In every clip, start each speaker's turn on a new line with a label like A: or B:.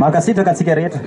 A: Makasito ka sigareta.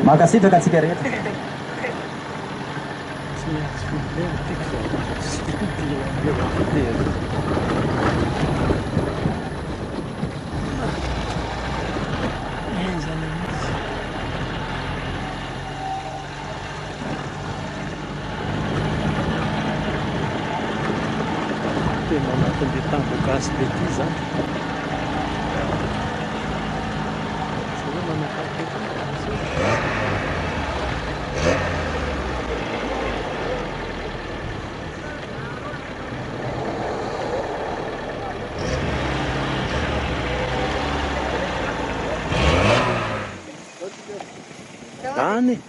A: Makasito ka sigareta.
B: Tentang buka
A: plasy be ty zany any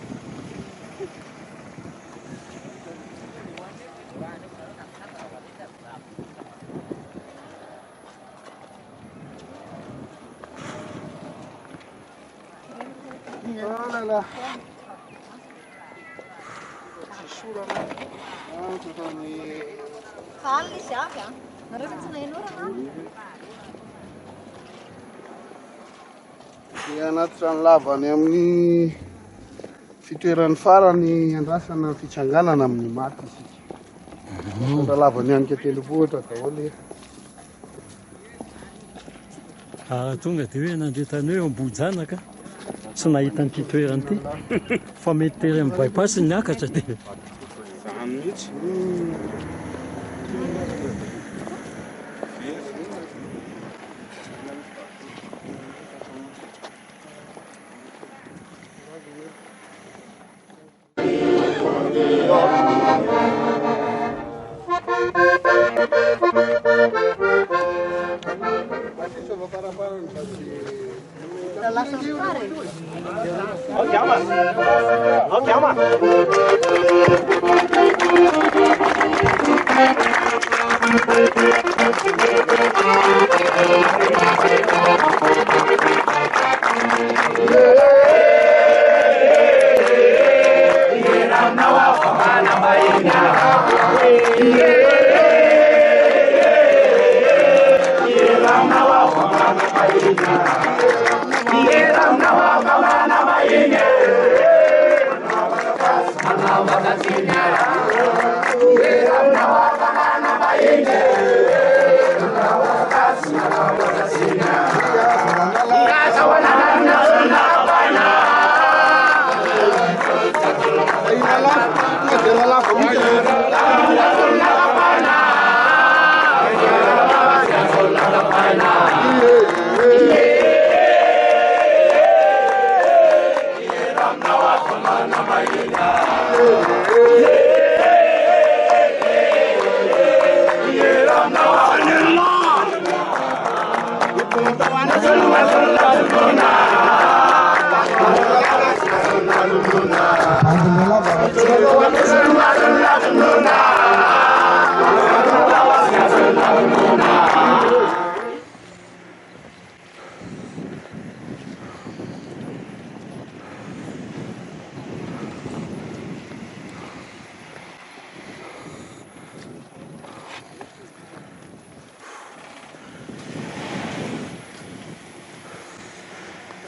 B: anaty trano lavany amin'ny fitoeran'ny farany andrasana fitsanganana amin'ny maty isika lavany hanika telopohatra daholo
A: tonga dia hoe nandretany hoe ambojanaka tsy nahita nyity toerany ity fa mety tery amin'ny bypass niakatra dia
B: zany mihitsy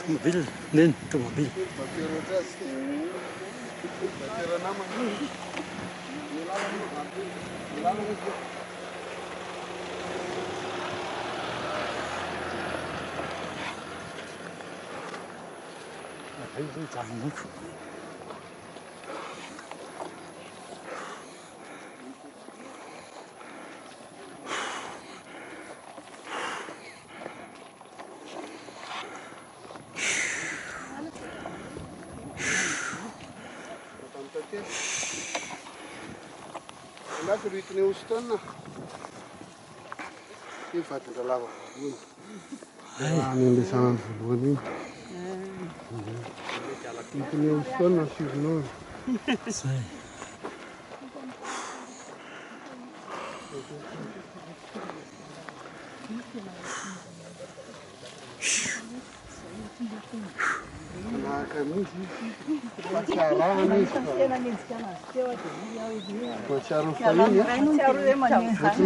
A: tomobile neny tomobile
B: Andako rytiny Houston ty vadin-dralava voalohany voalohany rytiny Houston sivinao
A: zay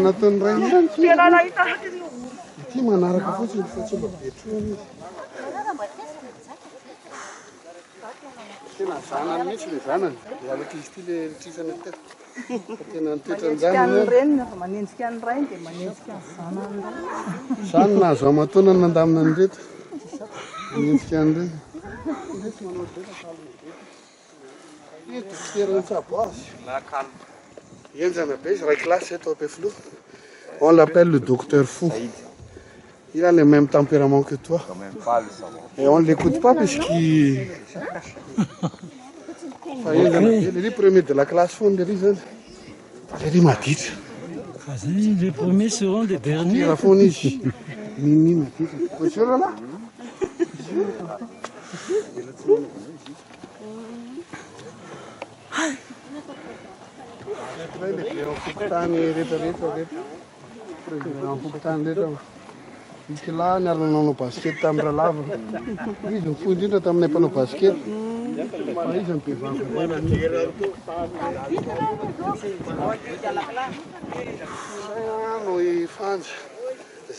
B: nataony ray ity manaraka fotsiny fa tsy mba betroany tena zanany mihitsy le zanany alaka izy ty le ritrisany teo fa tena nitoetranyzany nahazo amatonany nandamina ny reto manenjika an'ireny toerany tsaboazy enjana be izy ray kilasy eto ampefilo On l'appelle le docteur fou. Il a le même tempérament que toi. Et on ne l'écoute pas parce qu'il... Enfin, il est le premier de la classe fonderie. Il est matite.
A: Les premiers seront des derniers.
B: Il a fourni. Mimi matite. Monsieur là? Izy lah niarana nanao basket tamin'ny lava. Izy mifoy indrindra taminay mpanao basket. Fa izy mibevaka no ifanja.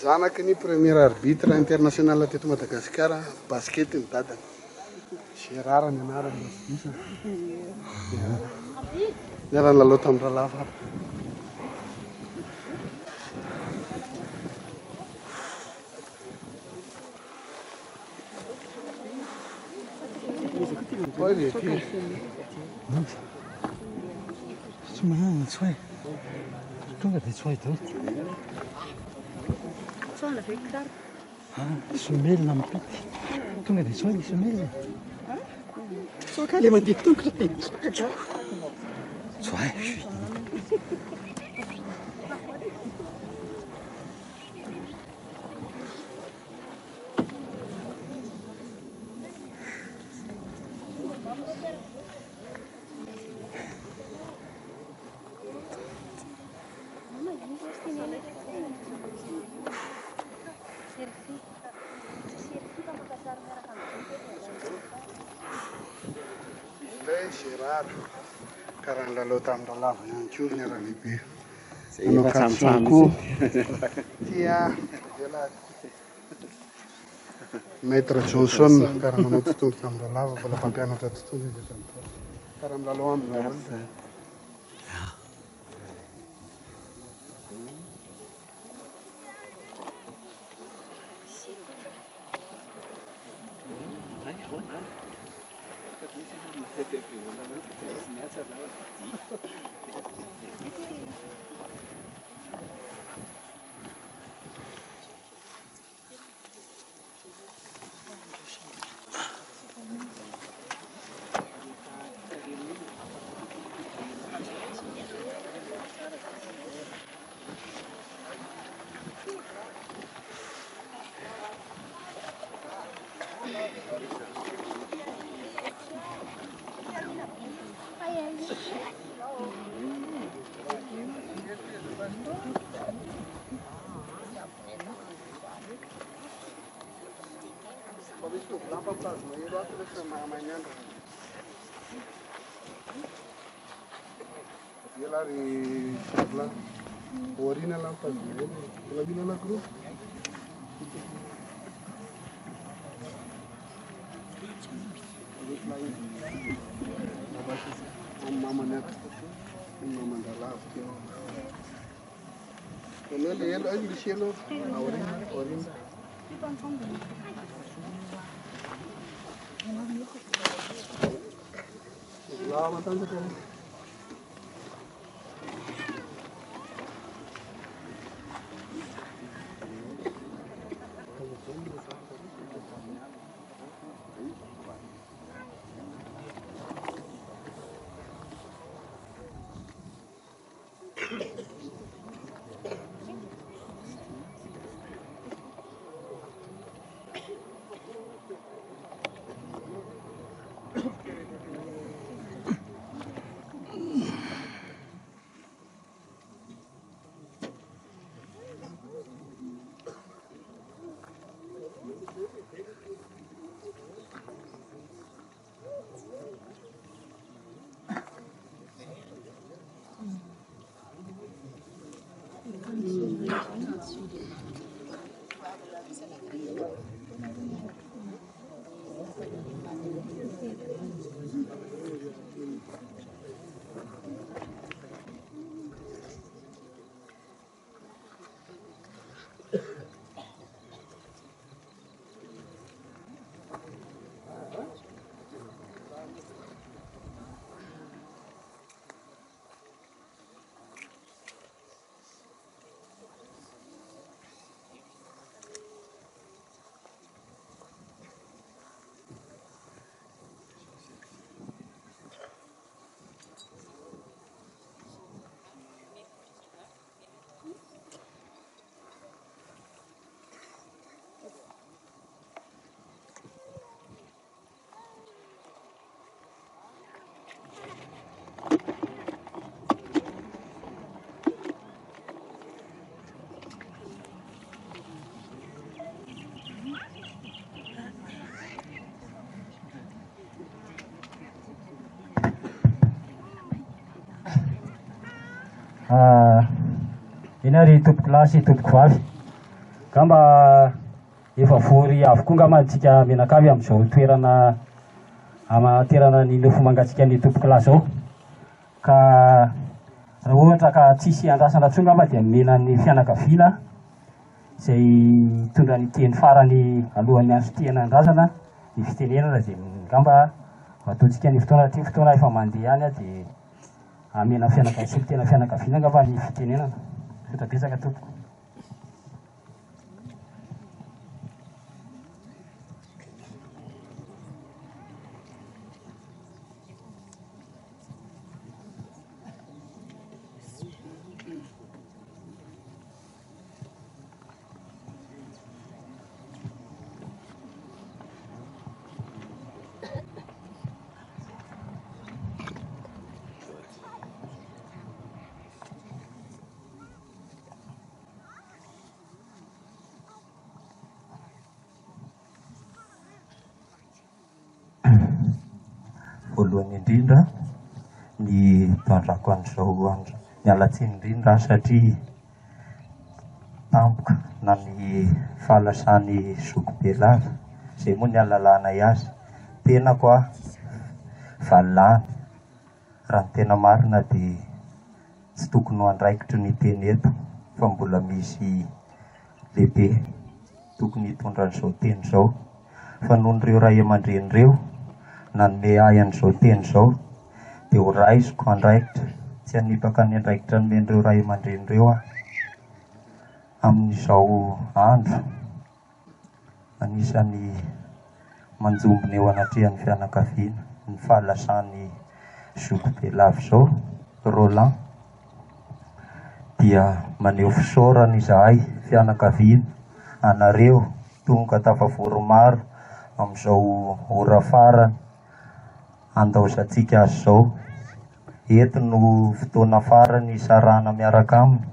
B: Zanaky ny premier arbitre international teto Madagasikara, basket ny dadany. Gérard ny anarany. Niarana lalao tamin'ny lava. Olha aqui.
A: Sommaire, zwei. Tonga die zwei dort. Semelle na mipety. Tonga dia zwei semelle.
C: Så kan man dit tonga dia.
A: Zwei.
B: Gérard, karaha ny lalao tamin'ny lava ihany koa ny lehibe. Manao kapsonko. Tia. Maître Johnson karaha manao totondo tamin'ny lava, mbola mpampianatra totondo izy tamin'ny karaha milalao aminy. Ela di sebelah Orina lampas ini, kalau bila nak group. Mama net, mama dalam. Kalau dia lagi di sini, Orina. Selamat datang.
D: iny ary tompoko lasy tompoko vavy gamba efa vory avokoa ngamba antsika menakavy amin'izao toerana amaterana ny nofo mangatsika ny tompoko lasy zao ka raha ohatra ka tsisy andrasana tsoa ngamba dia mena ny fianakaviana izay tondra ny teny farany alohan'ny andro tena andrasana ny fitenenana zay ngamba ataontsika ny fotoana ty fotoana efa mandeha any dia amena fianakaviana tena fianakaviana ngamba ny fitenenana sotabetsaka tompoko.
E: Voalohany indrindra ny tandrako an'izao andro mialatsiny indrindra satria tampoka na ny fahalasany Zokobe-lava izay moa ny ahalalana azy tena koa valany raha ny tena marina dia tsy tokony ho andraikitry ny teny eto fa mbola misy lehibe tokony hitondra an'izao teny izao fa noho n'ireo ray aman-dreny ireo nanome ahy an'izao teny izao dia ho raisiko andraikitra tsy hanipaka ny andraikitra nomen'ireo ray aman-dreny ireo aho amin'izao andro anisany manjombona eo anatrehan'ny fianakaviana ny fahalasany Zokobe-lava izao Roland dia maneho fisaorana izahay fianakaviana anareo tonga tafavory maro amin'izao ora farany andaosantsika azy izao eto no fotoana farany sarana miaraka aminy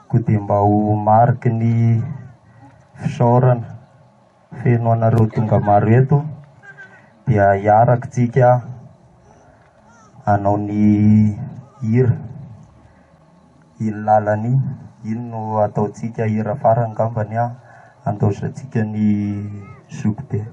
E: koa dia mba ho mariky ny fisaorana feno anareo tonga maro eto dia hiaraka tsika hanao ny hira iny lalany iny no ataotsika hira farany ngambany andaosantsika ny Zokobe.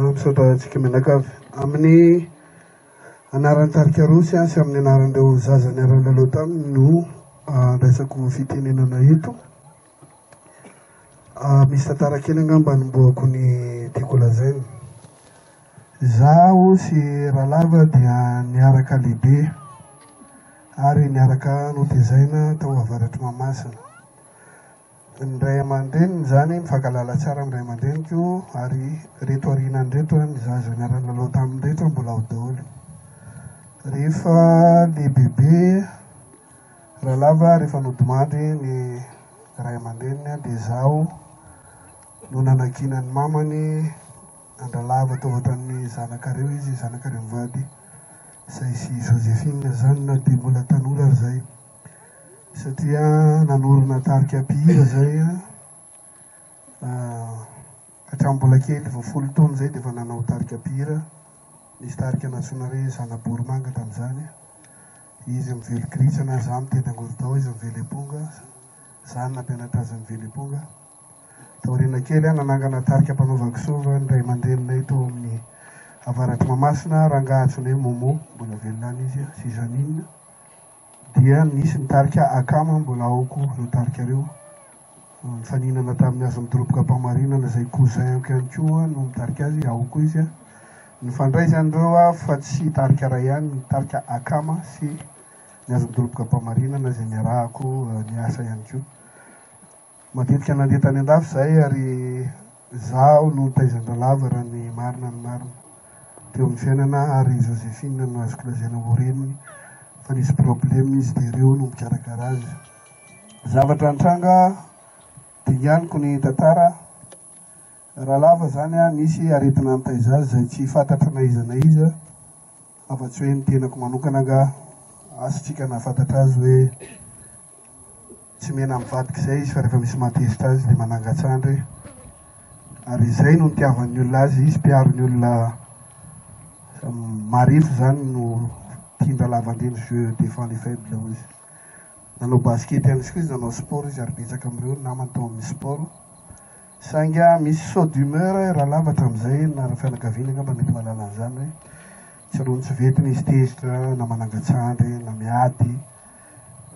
B: Misaotra menakavy amin'ny anaran'ny tarika rosy sy amin'ny anaran'ireo zaza niara-lalao taminy no resako fitenenana eto. Misy tantara kely angamba nomboako ny tiako lazainy. Zaho sy Rahalava dia niaraka lehibe ary niaraka notezaina tao avaratry Mahamasina. Ny ray aman-dreniny zany mifankalala tsara amin'ny ray aman-dreniko ary reto aorianany reto ny zaza niara-nilalao tamin'ny reto mbola ao daholo. Rehefa lehibebe Rahalava rehefa nodimandry ny ray aman-dreniny dia zaho no nanakina ny mamany Andralava tao ohatran'ny zanakareo izy, zanakareo mivady izay sy Josephine zany na dia mbola tanora ary zay, satria nanorona tarika mpihira zay hatramin'ny mbola kely vao 10 taona zay dia efa nanao tarika mpihira. Nisy tarika natsoina hoe Zanaborimanga tamin'izany, izy mively kiritsana, za mitety Angorodao, izy mively amponga, za nampianatra azy mively amponga. Taoriana kely nanangana tarika mpanaovan-kisova ny ray aman-dreninay tao amin'ny avaratry Mahamasina, rangahy antsoina hoe Momo, mbola velonany izy, sy Janine. Dia nisy ny tarika Akama, mbola aoko ireo tarika reo, nifaninana tamin'ny azo mitoroboka mpamarinana izay cousin-ko ihany koa no mitarika azy, aoko izy. Nifandray zany reo fa tsy tarika ray ihany, ny tarika Akama sy ny azo mitoroboka mpamarinana izay niarahako niasa ihany koa. Matetika nandeha tany an-dafy zay ary zaho no taizan-Rahalava raha ny marina ny marina teo amin'ny fiainana, ary Josephine no azoko lazaina ho reniny fa nisy problème izy dia ireo no mikarakara azy. Zavatra nitranga dinganiko ny tantara. Rahalava zany nisy aretina nitaiza azy izay tsy fantatra na iza na iza, afa-tsy hoe ny tenako manokana nga asitsika nahafantatra azy hoe tsy mena mivadika izay izy fa rehefa misy matezitra azy dia manangatsandry, ary izay no nitiavan'ny olona azy. Izy mpiaro ny olona marifo zany no tian-dra lavan-dreny, je défends les faibles hoy izy. Nanao basket ihany koa izy, nanao sport izy ary betsaka amin'ireo namany tao amin'ny sport. Sainga misy saut d'humeur Rahalava hatramin'izay na fianakaviana angamba mety mahalala an'izany hoe tsy rony tsy vetiny izy tezitra na manangatsandry na miady.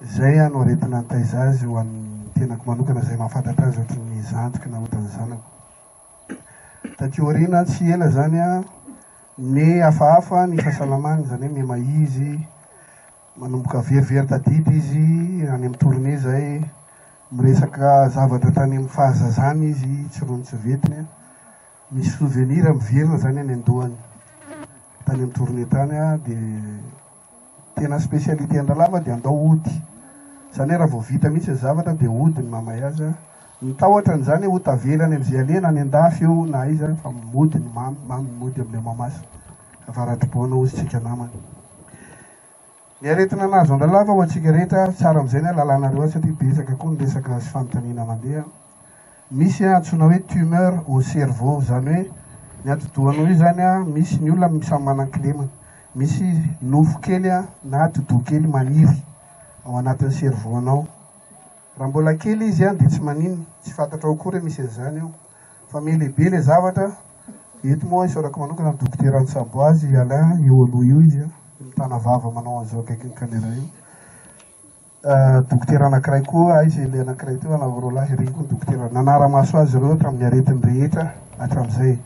B: Izay no aretina nitaiza azy ho an'ny tenako manokana izay mahafantatra azy ohatran'ny zandriko na ohatran'ny zanako. Taty aoriana tsy ela zany ny hafahafa ny fahasalamany, zany hoe mema izy, manomboka verivery tadity izy any amin'ny tournée zay, miresaka zavatra tany amin'ny fahazazany izy, tsy rony tsy vetiny. Misy souvenir miverina zany any an-dohany tany amin'ny tournée tany dia tena spécialité an-Rahalava dia andao ody. Zany hoe raha vao vita mihitsy zavatra dia ody ny mamay azy. Mitahotra an'izany ho tavelany amin'izay alena any an-dafy io na iza fa mody ny mamy mody amin'ilay Mahamasina avaratry-poana ozy tsika namany. Ny aretina nazo Rahalava ho antsika rehetra tsara amin'izay ny lalànareo satria betsaka koa ny resaka sy fanontaniana mandeha. Misy antsoina hoe tumeur au cerveau, zany hoe ny atodohanao io zany misy ny olona samy manana kilemany, misy nofo kely na dodo kely maniry ao anatin'ny cerveau anao. Raha mbola kely izy dia tsy maninona, tsy fantatra ao kory misy an'izany io, fa melehibe le zavatra. Eto moa isaorako manokana ny dokotera Ansaboazy Alain io aloha io izy mitana vava manao an'izao akaiky ny caméra io. Dokotera anankiray koa izy le anankiray teo Navarolahy regny koa dokotera nanara-maso azy ireo hatramin'ny aretiny rehetra hatramin'izay.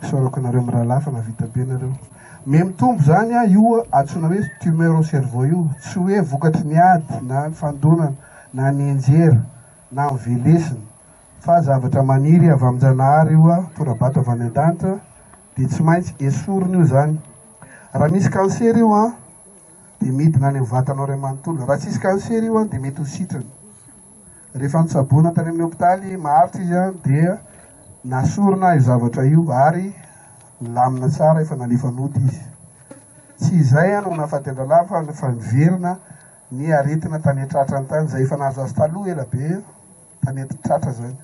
B: Isaorako nareo amin'ny Rahalafa navita be nareo. Mitombo zany io antsoina hoe tumeur au cerveau io, tsy hoe vokatry ny ady na ny fandonana na ny enjera na ny velesina, fa zavatra maniry avy amin'ny-Janahary io torabato avy any an-danitra dia tsy maintsy esorina io zany. Raha misy cancer io dia midina any amin'ny vatanao ray manontolo, raha tsisy cancer io dia mety ho sitrana. Rehefa notsaboana tany amin'ny hopitaly maharitra izy dia nasorina io zavatra io ary lamina tsara efa nalefa nody izy. Tsy izay no nahafaty Rahalava fa niverina ny aretina tany an-tratrany tany izay efa nahazo azy taloha ela be, tany an-tratra zany,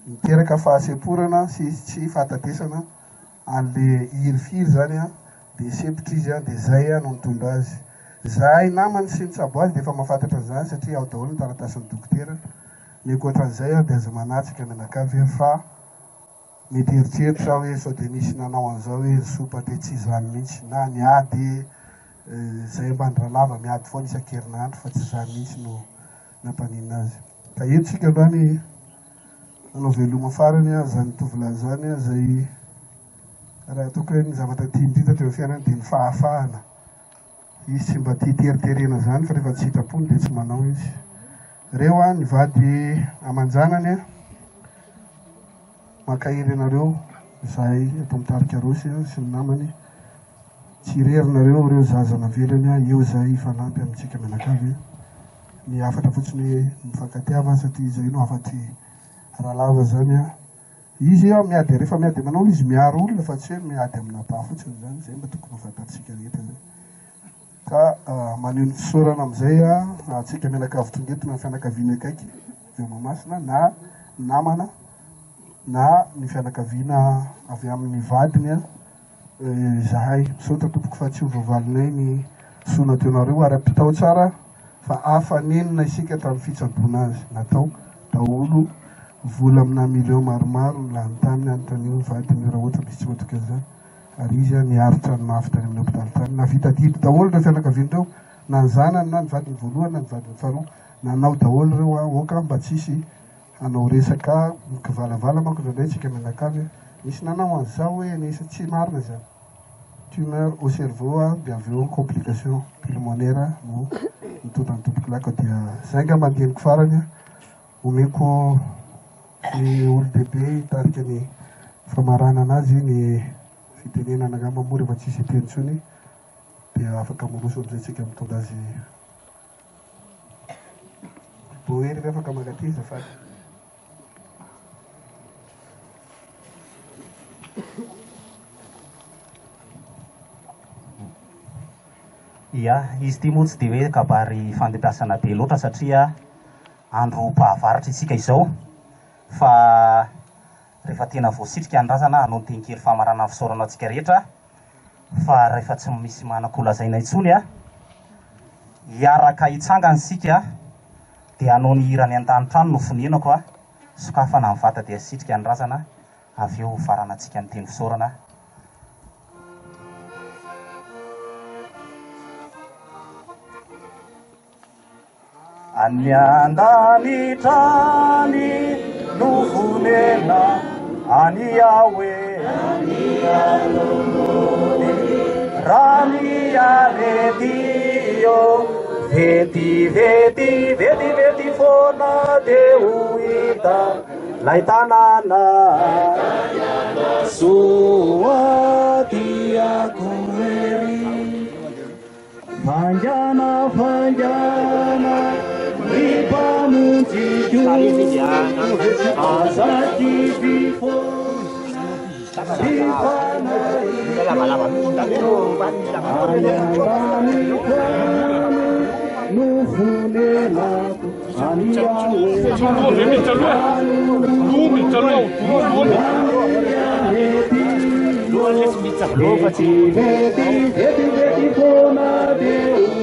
B: miteraka fahasemporana sy tsy fahatatesana an'le hirifiry zany dia sepitra izy dia zay no nitondra azy. Zahay namany sy nitsabo azy dia efa mahafantatra an'izany satria ao daholo ny taratasin'ny dokotera. Ny ankoatran'izay dia aza manatsika menakavy fa mety eritreritra hoe sao dia nisy nanao an'izao hoe sopa dia tsy izany mihitsy, na niady zay ambany Rahalava miady foana isan-kerinandro fa tsy izany mihitsy no nampaninina azy. Ka eto tsika aloha ny nanao veloma farany zany tovolahy zany izay raha ataoko hoe ny zavatra tiandita teo fiainana dia ny fahafahana. Izy tsy mba tia teriterena zany fa rehefa tsy hitapony dia tsy manao izy. Reo a ny vady aman-janany a makahiry anareo zahay ato mitarika rosy sy ny namany tsy rerinareo reo zazana velany a eo zay fanampy amintsika menakavy ny afatra fotsiny mifankatiava satria zay no afaty rahalava zany a izy a miady rehefa miady manao izy miaro olona fa tsy hoe miady aminapa fotsiny zany zay mba tokony hofantatsika rehetra zay ka maneho ny fisaorana amizay a atsika menakavy tongetina ny fianakaviana akaiky eo Mahamasina na namana na ny fianakaviana avy amin'ny vadiny a zahay misaotra tompoko fa tsy hovavalinay ny sona teonareo ary ampitao tsara fa afanenina isika tamin'ny fitsaboana azy natao daholo vola amina million maromaro ny lanytaminy anotan'io vadiny raha ohatra misy tsy matoka zany ary izy a niaritra ny mafy tany amin'ny hôpitaly tany na vita didy daholo reo fianakaviana reo na ny zanany na ny vadiny voalohany na ny vadiny faharoa nanao daholo reo a oka mba tsisy anao resaka mikivalavala manko ndraindray tsika menakavy misy nanao an'izao hoe nisy tsy marina zany tumeur au cerveau a dia avy eo complication pulmonaire no mitondra ny tompoky lako dia zay nga mandeniko farany omeko ny olo-dehibe hitarika ny famarana anazy ny fitenenana angamba moa rehefa tsisy teny tsony dia afaka moroso amizay tsika mitondra azy boery re afaka mangaty zafady.
F: Ia, izy ty moa tsy dia hoe kabary fandimpiasana be loatra satria andro mpahavaratra isika izao fa rehefa tena voasitrika ny razana hanao ny tenikely famarana fisaorana antsika rehetra fa rehefa tsy misy manakolazaina intsony a hiaraka hitsangana sika dia hanao ny hirany an-tanitrano no fonenako a sokafana mivata dia sitrika ny razana avy eo farana antsika ny teny fisaorana. Any andanitrany no vonena any Yahweh raha miaredio vety foana dia ho hita lay tanàna soa tiako ery fanjana ny mpamonjy azaky bifo no vonenako vety fona deo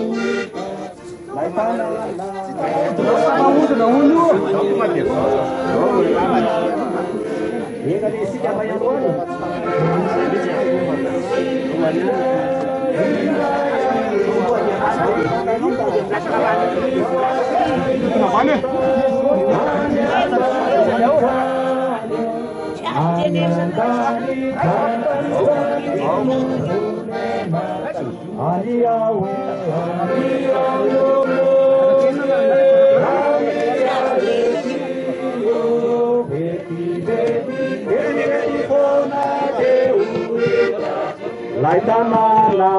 F: lai tanana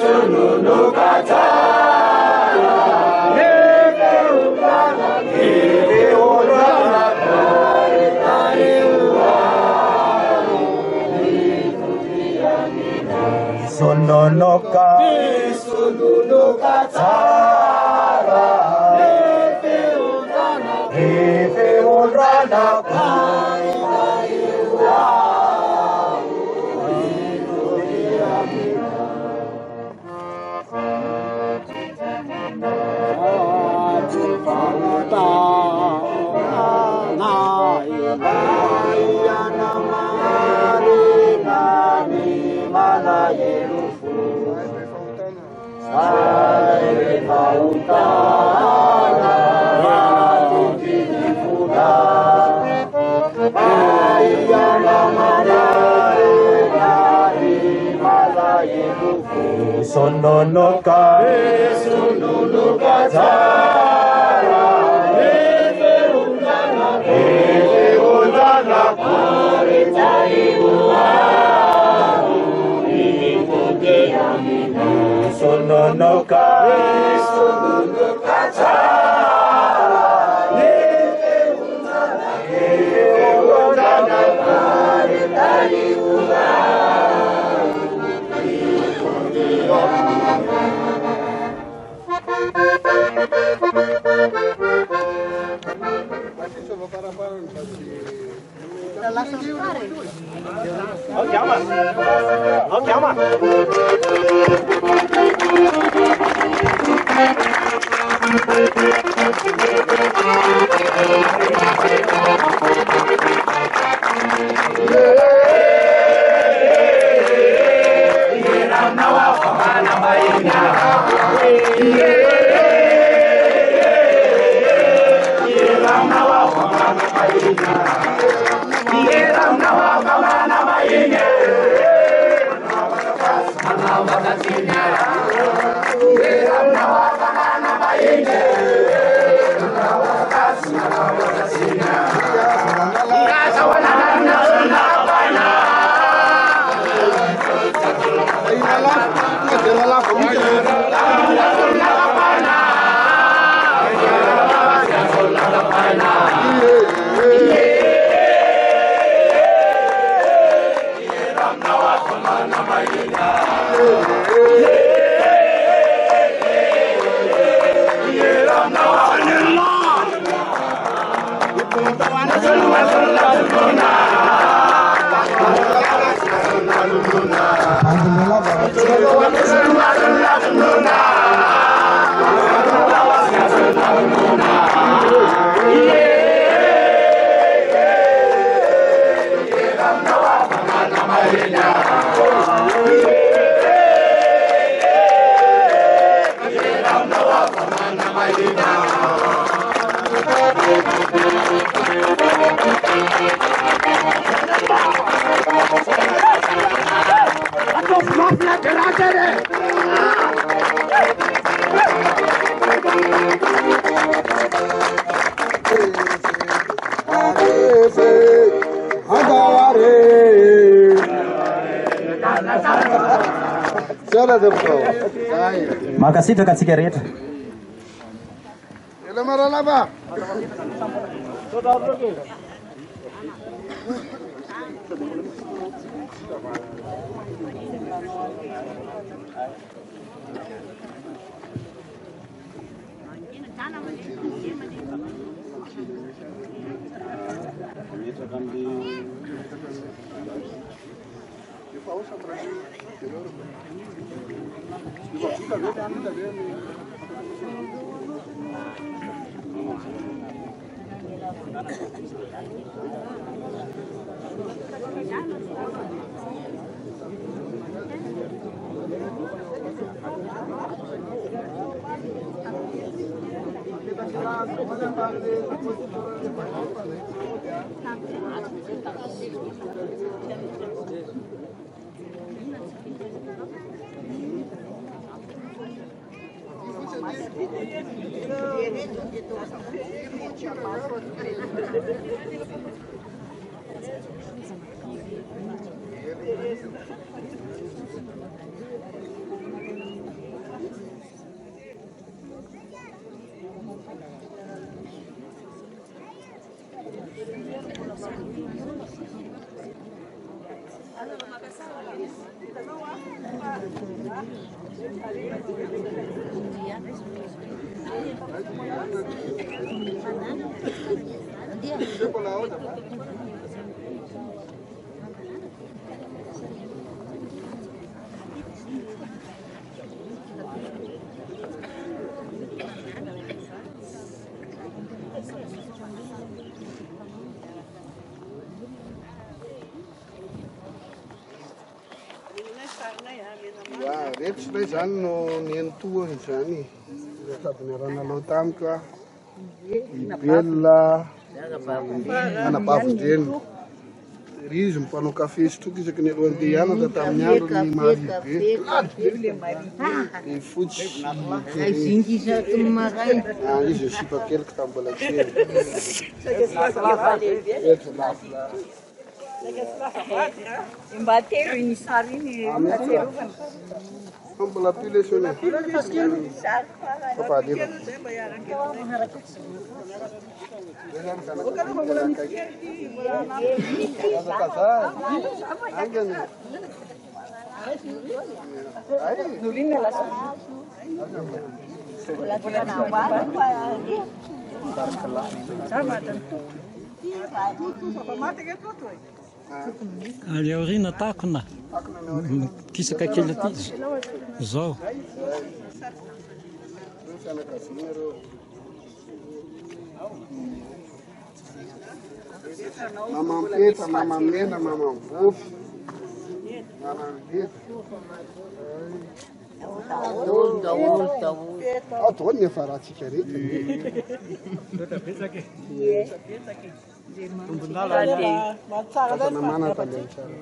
F: Sononoka tara
E: Sononoka tsara Efe undrana Sononoka Zara Efe undrana Sononoka Zara Efe undrana
F: Makasitraka atsika rehetra.
B: Rehetra ilay zany no nientohany zany sady niarana aloha tamiko a ibelona anabavondreny ry izy mpanao kafe sotroky isaky ny aloha andeha hianatra tamin'ny andro ny maribe ny fotsy izy sipakelika tamin'ny mbola kely
C: Imbatero inisary iny atserovana.
B: Mbola pilesionné.
A: Ali aoriana takona kisaka kely aty zao
B: mama mpeta, mama mena, mama mvofy, mama mbeta. Daholo ny afaratsika rehetra. Fatana mana talenta tsara.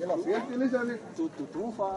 B: Ela vety ilay zany toto fa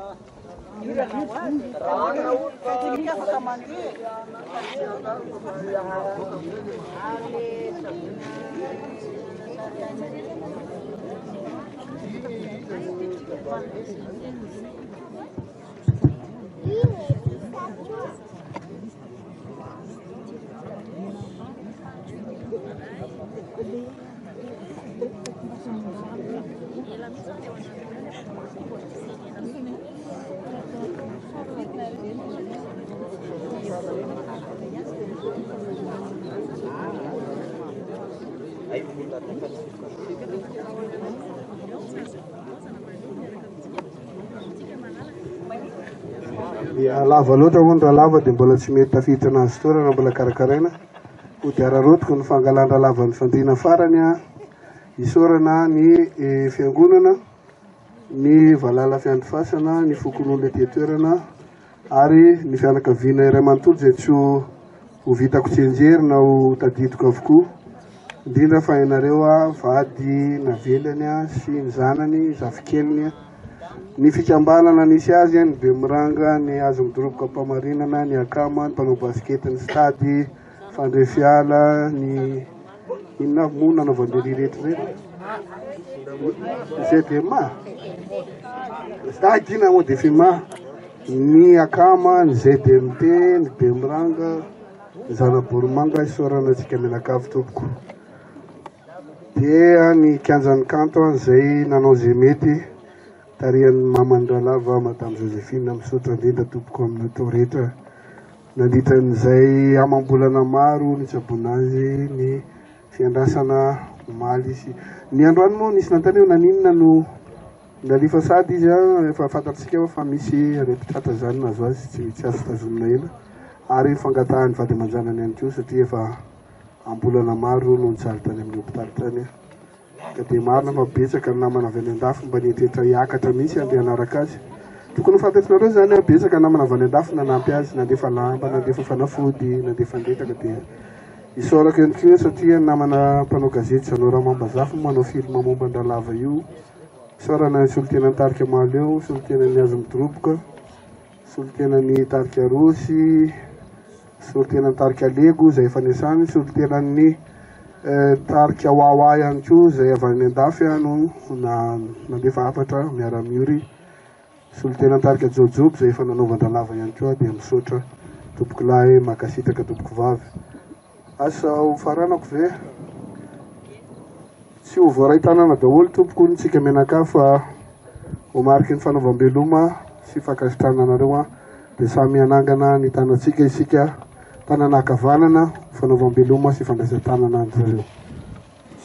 B: lava loatra moa ny raha lava dia mbola tsy mety tafiditra anazy toerana mbola karakaraina kodiara-rotiko ny fangalan-draha lava ny fandriana farany a isorana ny fiangonana ny valala fiandrifasana ny fokon'olona ety toerana ary ny fianakaviana iray manontolo izay tsy ho vitako tsenjery na ho tadidiko avokoa indrindra fa ianareo a vady navelany a sy ny zanany zafikeliny ny fikambanana nisy azy ny be miranga ny azo midoroboka mpamarinana ny akama ny mpanao baskety ny stady fandrefiala ny inona moa nanaovandery rehetrarehetra izay dia ma stady ina moa dia fima ny akama ny ZMT ny be miranga ny zanaborimanga isorana antsika menakavy tompoko dia ny kianjan'ny kanto izay nanao izay mety tarihan'ny mamandralava madame Joséphine misotra indrindra tompoko amin'ny atao rehetra nandritran'izay amam-bolana maro ny tsabona azy ny fiandrasana maly sy ny androany moa nisy nantaneo naninona no nalifa sady izy a efa fantatsika fa misy repitratra zany nazo azy tsy azo tazomina ela ary fangatahany vady aman-janany ihany koa satria efa ambolana maro no nitsaly tany amin'ny hopitaly tany ka dia marina fa betsaka ny namana avy any an-dafy mba nietrehitra hiakatra mihitsy andeha hanaraka azy tokony fantatrinareo zany betsaka namana avy any an-dafy nanampy azy nandefa lamba nandefa fanafody nandefa ndretaka dia isorako ihany koa satria namana mpanao gazety Zanora Mambazafy manao film momba an-dralava io isorana ny solotenan'ny Tarika Maleo solotenan'ny Azo Midoroboka solotenan'ny Tarika Rosy solotenan'ny Tarika Lego izay efa niasany solotenan'ny Tarika Wawa ihany koa izay avy any an-dafy no nandefa afatra miara-miory solotenan'ny Tarika Jojoby izay efa nanaovan-dralava ihany koa dia misaotra tompoko lahy makasitaka tompoko vavy asa ho faranako ve tsy ho voaray tanana daholo tompoko ny tsika menaka fa ho mariky ny fanaovam-beloma sy fankasitrananareo a dia samy anangana ny tanatsika isika tananakavanana fanaovam-beloma sy fandraisan-tanana any zareo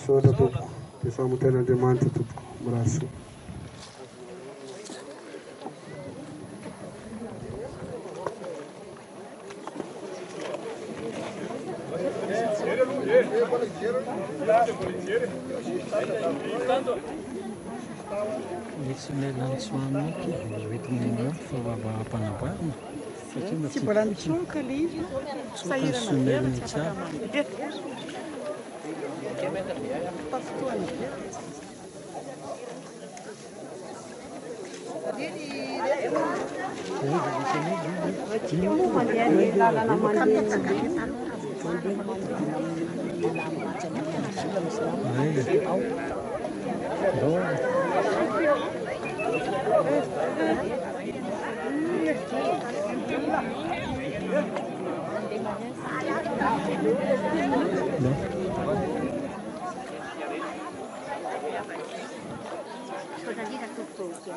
B: sotra tompoko dia famoten'Andriamanitra tompoko miraso
A: misy melansoanoky oentinao fa vavaham-panamboarana satria
C: Tsy mbola nitsoka le izy. Sahirana
A: somely ny tsara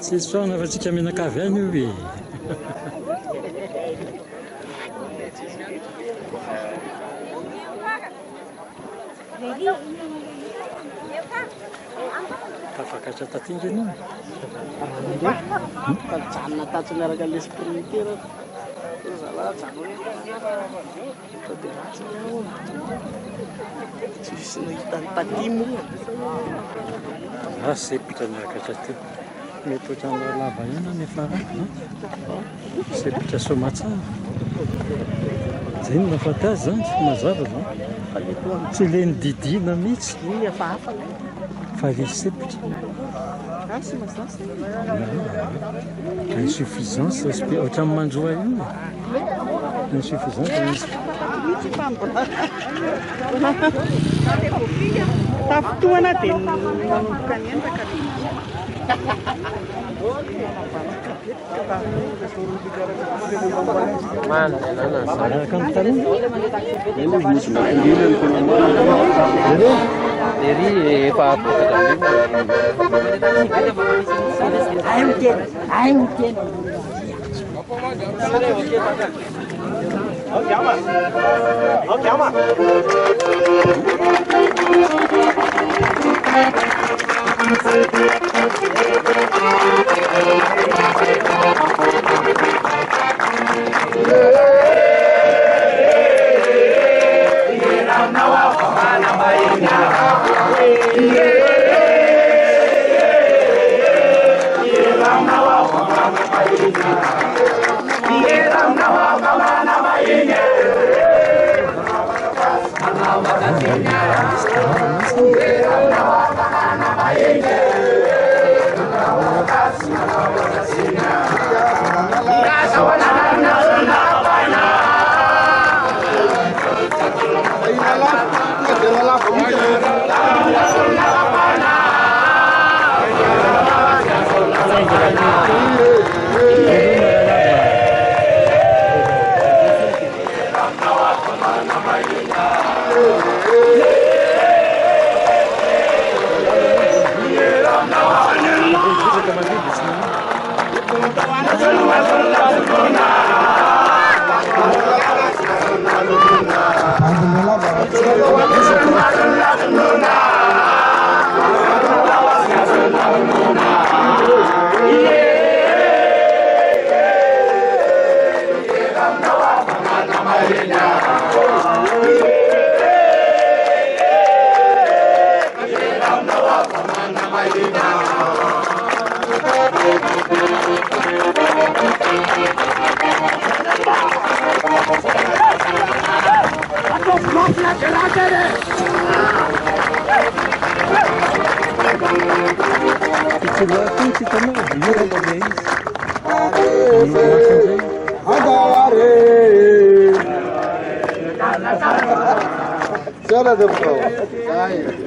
A: tsy soana fa tsika menakavy any io e tafakatra tatinga anao
G: janona tatsy miaraka l'esprit zala tsisy nahitany tatimo
A: sepitra miakatra ty mety ohatrany lava ihany nefa sepitra somatsara zay nafa ty azy zany tsy mazava zany tsy leny didina mihitsy fa le sepitra insuffisance ohatrany manjoa io insuffisance
C: Tafotoana dia manomboka ny endaka
A: araka ny talona
G: Ery efa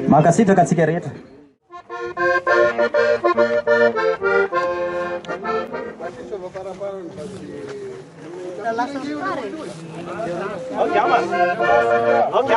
F: Makasitraka atsika rehetra.
C: Okay,